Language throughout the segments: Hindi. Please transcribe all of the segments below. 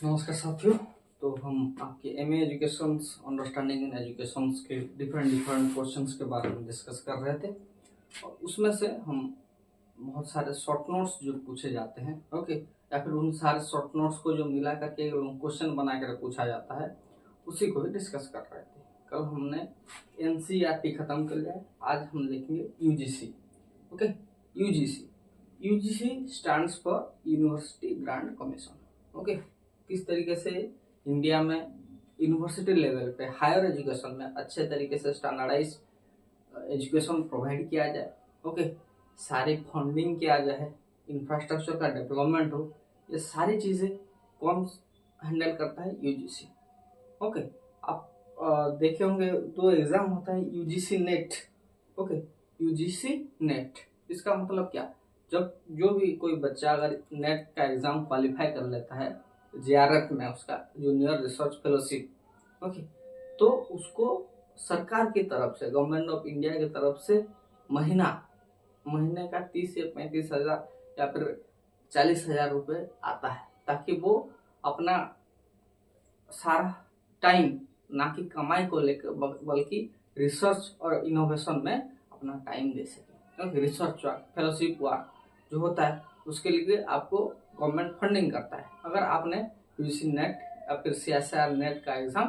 नमस्कार साथियों। तो हम आपके MA education understanding in education के डिफरेंट क्वेश्चंस के बारे में डिस्कस कर रहे थे और उसमें से हम बहुत सारे शॉर्ट नोट्स जो पूछे जाते हैं, ओके, या फिर उन सारे शॉर्ट नोट्स को जो मिला करके क्वेश्चन बना कर पूछा जाता है उसी को ही डिस्कस कर रहे थे। कल हमने एनसीईआरटी खत्म कर लिया है, आज हम देखेंगे UGC. Okay, UGC UGC stands for university grant commission. Okay, किस तरीके से इंडिया में यूनिवर्सिटी लेवल पे हायर एजुकेशन में अच्छे तरीके से स्टैंडर्डाइज एजुकेशन प्रोवाइड किया जाए। ओके, सारी फंडिंग किया जाए, इंफ्रास्ट्रक्चर का डेवलपमेंट हो, ये सारी चीज़ें कौन हैंडल करता है? यूजीसी। ओके, आप देखे होंगे दो एग्जाम होता है, UGC net. Okay, UGC net इसका मतलब क्या? जब जो भी कोई बच्चा अगर नेट का एग्जाम क्वालिफाई कर लेता है जेआरएफ में, उसका जूनियर रिसर्च फेलोशिप, ओके, तो उसको सरकार की तरफ से, गवर्नमेंट ऑफ इंडिया की तरफ से महीने का 30 से 35 हजार या फिर 40,000 रुपये आता है, ताकि वो अपना सारा टाइम ना कि कमाई को लेकर बल्कि रिसर्च और इनोवेशन में अपना टाइम दे सके। रिसर्च फेलोशिप जो होता है उसके लिए आपको गवर्नमेंट फंडिंग करता है अगर आपने यूजीसी नेट या फिर सीएसआर नेट का एग्जाम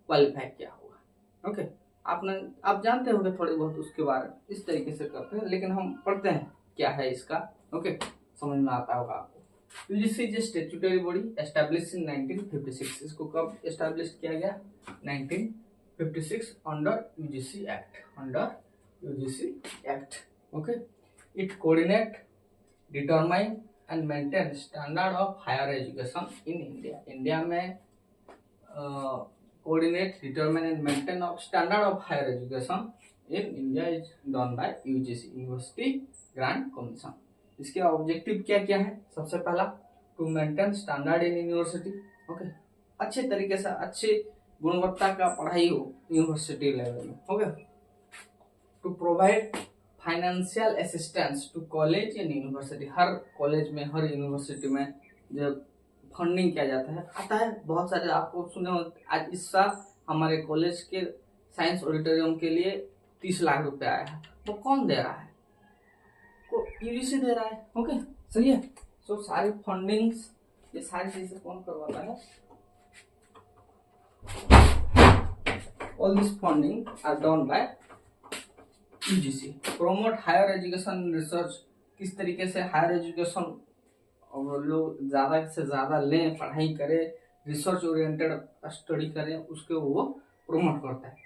क्वालिफाई किया होगा। ओके, आप जानते होंगे थोड़ी बहुत उसके बारे में, इस तरीके से करते हैं, लेकिन हम पढ़ते हैं क्या है इसका। ओके, समझ में आता होगा आपको। UGC is statutory body established in 1956। इसको कब एस्टैब्लिश किया गया? 1956 under UGC act. Okay, it coordinate, determine and maintain standard of higher education in India. India में coordinate, determine and maintain of standard of higher education in India is done by UGC, university grant commission. इसके ऑब्जेक्टिव क्या क्या है? सबसे पहला, to maintain standard in university. Okay, अच्छे तरीके से अच्छी गुणवत्ता का पढ़ाई हो यूनिवर्सिटी लेवल में। Okay, to provide financial assistance to college and university. हर कॉलेज में, हर यूनिवर्सिटी में जब फंडिंग किया जाता है, आता है बहुत सारे, आपको सुने हो आज इस साल हमारे कॉलेज के साइंस ऑडिटोरियम के लिए 30 लाख रुपए आया है। वो कौन दे रहा है? को यूजीसी दे रहा है। ओके, सही है। सो सारी फंडिंग्स, ये सारी चीजें कौन करवाता है? All this funding are done by UGC. Promote higher education research, किस तरीके से हायर एजुकेशन और लोग ज़्यादा से ज़्यादा लें, पढ़ाई करें, रिसर्च ओरिएंटेड स्टडी करें, उसको वो प्रोमोट करता है।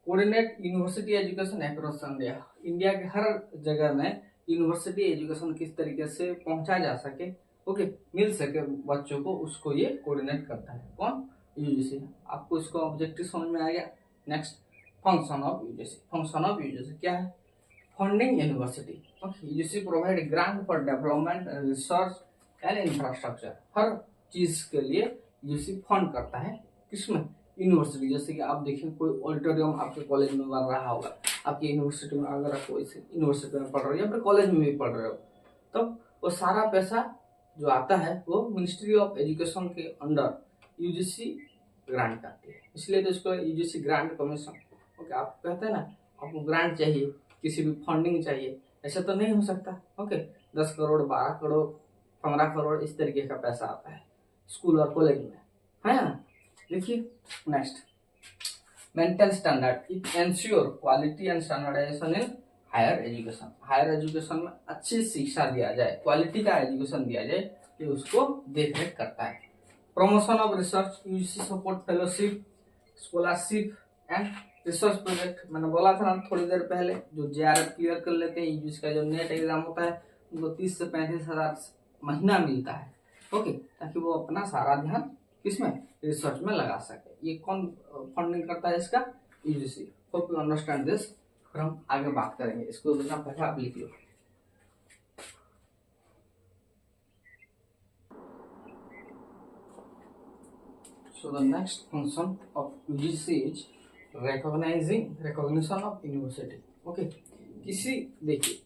Coordinate university education across India. India के हर जगह में यूनिवर्सिटी एजुकेशन किस तरीके से पहुंचा जा सके, ओके, मिल सके बच्चों को, उसको ये कोऑर्डिनेट करता है। कौन? यूजीसी। आपको इसको ऑब्जेक्टिव समझ में आ गया। Next, function of UGC. Function of UGC क्या है? Funding university. Okay, UGC provide grant for development, research and infrastructure. हर चीज के लिए यूजीसी फंड करता है। किसमें? यूनिवर्सिटी। जैसे कि आप देखिए कोई ऑडिटोरियम आपके कॉलेज में बन रहा होगा, आपकी यूनिवर्सिटी में, अगर आप कोई यूनिवर्सिटी में पढ़ रहे हो या फिर कॉलेज में भी पढ़ रहे हो, तो वो सारा पैसा जो आता है वो मिनिस्ट्री ऑफ एजुकेशन के अंडर यूजीसी ग्रांट करती है, इसलिए तो इसको यूजीसी ग्रांट कमीशन। ओके, आप कहते हैं ना, आपको ग्रांट चाहिए, किसी भी फंडिंग चाहिए, ऐसा तो नहीं हो सकता। ओके, 10 करोड़, 12 करोड़, 15 करोड़ इस तरीके का पैसा आता है स्कूल और कॉलेज में, है ना? देखिए next, maintain standard, it ensure quality and standardisation in higher education. Higher education में अच्छी शिक्षा दिया जाए, क्वालिटी का एजुकेशन दिया जाए, ये उसको देख रेख करता है। Promotion of research, UGC support fellowship, scholarship and research project. मैंने बोला था ना थोड़ी देर पहले, जो जेआरएफ क्लियर कर लेते हैं, यूजीसी का जो नेट एग्जाम होता है, उनको 30 से 35 हजार महीना मिलता है। ओके, ताकि वो अपना सारा ध्यान किसमें? रिसर्च में लगा सके। ये कौन फंडिंग करता है? इसका UGC. Hope you understand this. फिर हम आगे बात करेंगे, इसको देखना पहले आप लिख लो। So the next function of UGC is recognition of university. Okay, देखिए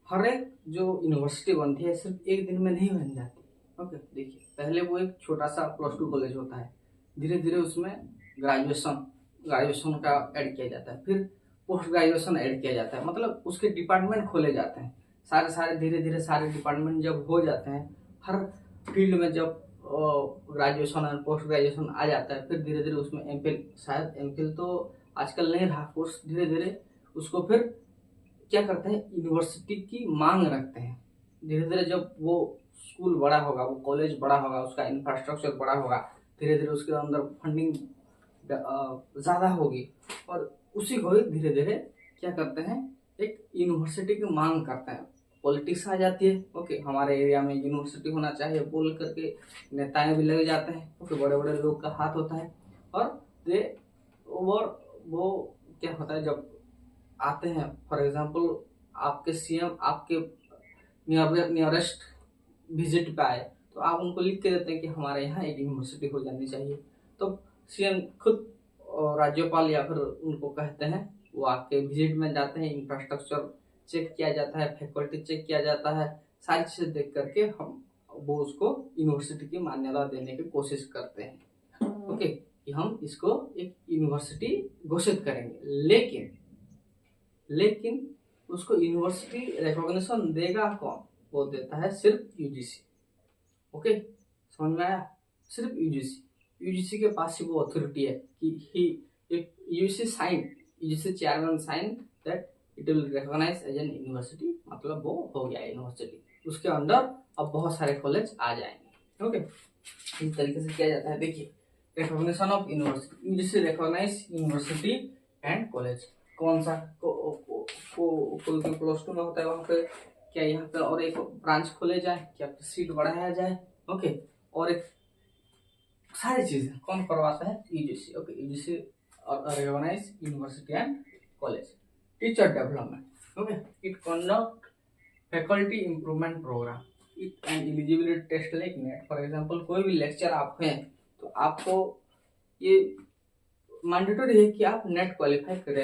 हर एक जो यूनिवर्सिटी बनती है सिर्फ एक दिन में नहीं बन जाती, ओके, देखिए पहले वो एक छोटा सा +2 कॉलेज होता है, धीरे धीरे उसमें ग्रेजुएशन का ऐड किया जाता है, फिर पोस्ट ग्रेजुएशन ऐड किया जाता है, मतलब उसके डिपार्टमेंट खोले जाते हैं। सारे धीरे धीरे सारे डिपार्टमेंट जब हो जाते हैं, हर फील्ड में जब ग्रेजुएशन और पोस्ट ग्रेजुएशन आ जाता है, फिर धीरे धीरे उसमें एमफिल, शायद एमफिल तो आजकल नहीं रहा कोर्स, धीरे धीरे उसको फिर क्या करते हैं, यूनिवर्सिटी की मांग रखते हैं। धीरे धीरे जब वो स्कूल बड़ा होगा, वो कॉलेज बड़ा होगा, उसका इंफ्रास्ट्रक्चर बड़ा होगा, धीरे धीरे उसके अंदर फंडिंग ज़्यादा होगी, और उसी को ही धीरे धीरे क्या करते हैं, एक यूनिवर्सिटी की मांग करते हैं। पॉलिटिक्स आ जाती है, ओके, हमारे एरिया में यूनिवर्सिटी होना चाहिए बोल करके नेताएं भी लग जाते हैं, ओके, बड़े बड़े लोग का हाथ होता है, और वो क्या होता है, जब आते हैं, फॉर एग्जांपल आपके सीएम आपके नियरेस्ट विजिट पे आए, तो आप उनको लिख के देते हैं कि हमारे यहाँ एक यूनिवर्सिटी हो जानी चाहिए। तो सीएम खुद राज्यपाल या फिर उनको कहते हैं, वो आपके विजिट में जाते हैं, इंफ्रास्ट्रक्चर चेक किया जाता है, फैकल्टी चेक किया जाता है, सारी चीज़ें देख करके वो उसको यूनिवर्सिटी की मान्यता देने की कोशिश करते हैं, ओके, कि हम इसको एक यूनिवर्सिटी घोषित करेंगे। लेकिन उसको यूनिवर्सिटी रिकॉग्निशन देगा कौन? वो देता है सिर्फ यूजीसी। ओके, समझ में आया? सिर्फ यूजीसी के पास ही वो अथॉरिटी है कि UGC chairman sign that it will recognise as an university, मतलब वो हो गया यूनिवर्सिटी। उसके अंदर अब बहुत सारे कॉलेज आ जाएंगे। ओके, इस तरीके से किया जाता है। देखिए, recognition of university, UGC recognise university and college. कौन सा कोई +2 में होता है, वहाँ पे क्या यहाँ पे और एक ब्रांच खोले जाए, क्या सीट बढ़ाया जाए, ओके, और एक सारी चीजें कौन करवाता है? UGC. Okay, UGC recognise university and college. Teacher development, okay, it conduct faculty improvement programme, it and eligibility test like NET. For example कोई भी लेक्चर आप हैं तो आपको ये मैंडेटरी है कि आप नेट क्वालिफाई कर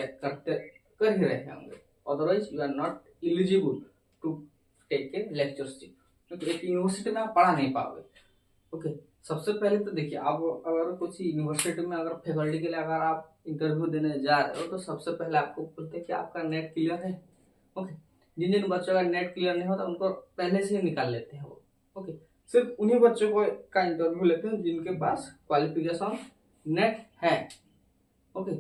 ही रहे होंगे, otherwise you are not eligible to take a lectureship, क्योंकि एक यूनिवर्सिटी में आप पढ़ा नहीं पाओगे। ओके, सबसे पहले तो देखिए, आप अगर कुछ यूनिवर्सिटी में अगर फैकल्टी के लिए अगर आप इंटरव्यू देने जा रहे हो, तो सबसे पहले आपको बोलते हैं कि आपका नेट क्लियर है। ओके, जिन बच्चों का नेट क्लियर नहीं होता उनको पहले से ही निकाल लेते हैं वो। ओके, सिर्फ उन्हीं बच्चों को का इंटरव्यू लेते हैं जिनके पास क्वालिफिकेशन नेट है। ओके,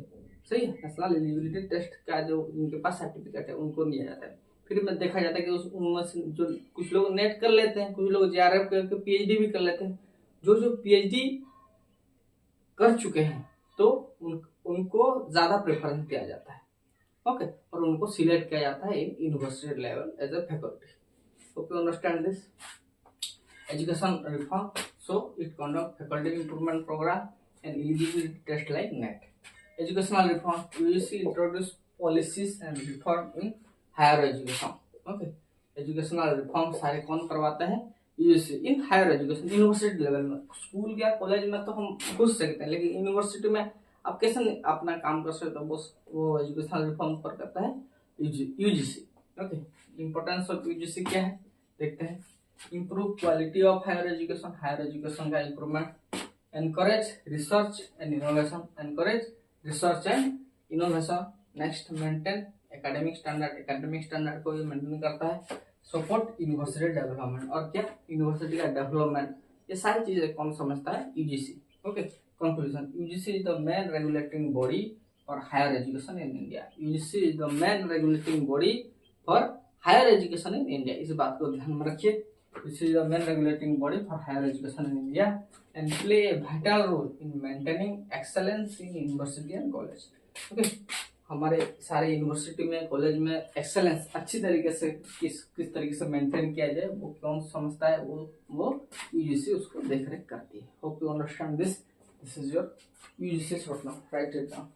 सही है। नेशनल एलिजिबिलिटी टेस्ट का जो उनके पास सर्टिफिकेट है उनको लिया जाता है। फिर में देखा जाता है कि उनमें से जो कुछ लोग नेट कर लेते हैं, कुछ लोग जेआरएफ करके पीएचडी भी कर लेते हैं। जो पीएचडी कर चुके हैं तो उनको ज्यादा प्रेफरेंस दिया जाता है। ओके, और उनको सिलेक्ट किया जाता है in university level as a faculty. Okay, understand this. Education reform, so it conduct faculty improvement programme and eligibility test like NET. Educational reform, UGC introduced policies and reform in higher education. Okay, educational reform सारे कौन करवाता है? UGC in higher education, university level में। स्कूल या कॉलेज में तो हम घुस सकते हैं, लेकिन यूनिवर्सिटी में आप कैसे अपना काम कर सकते हो? वो एजुकेशनल रिफॉर्म पर करता है UGC. Okay, importance of UGC क्या है देखते हैं। Improve quality of higher education का improvement, encourage research and innovation. Next, maintain academic standard को ये मेंटेन करता है। सपोर्ट यूनिवर्सिटी डेवलपमेंट, और क्या? यूनिवर्सिटी का डेवलपमेंट। ये सारी चीजें कौन समझता है? UGC. Okay, conclusion, UGC is the main regulating body for higher education in India. UGC is the main regulating body for higher education in India. इस बात को ध्यान में रखिए। This is the main regulating body for higher education in India and play a vital role in maintaining excellence in university and college. Okay, हमारे सारे यूनिवर्सिटी में, कॉलेज में एक्सेलेंस अच्छी तरीके से किस तरीके से मेंटेन किया जाए, वो कौन समझता है? वो यूजीसी उसको देख रेख करती है। Hope you understand this. This is your UGC short now, right it down.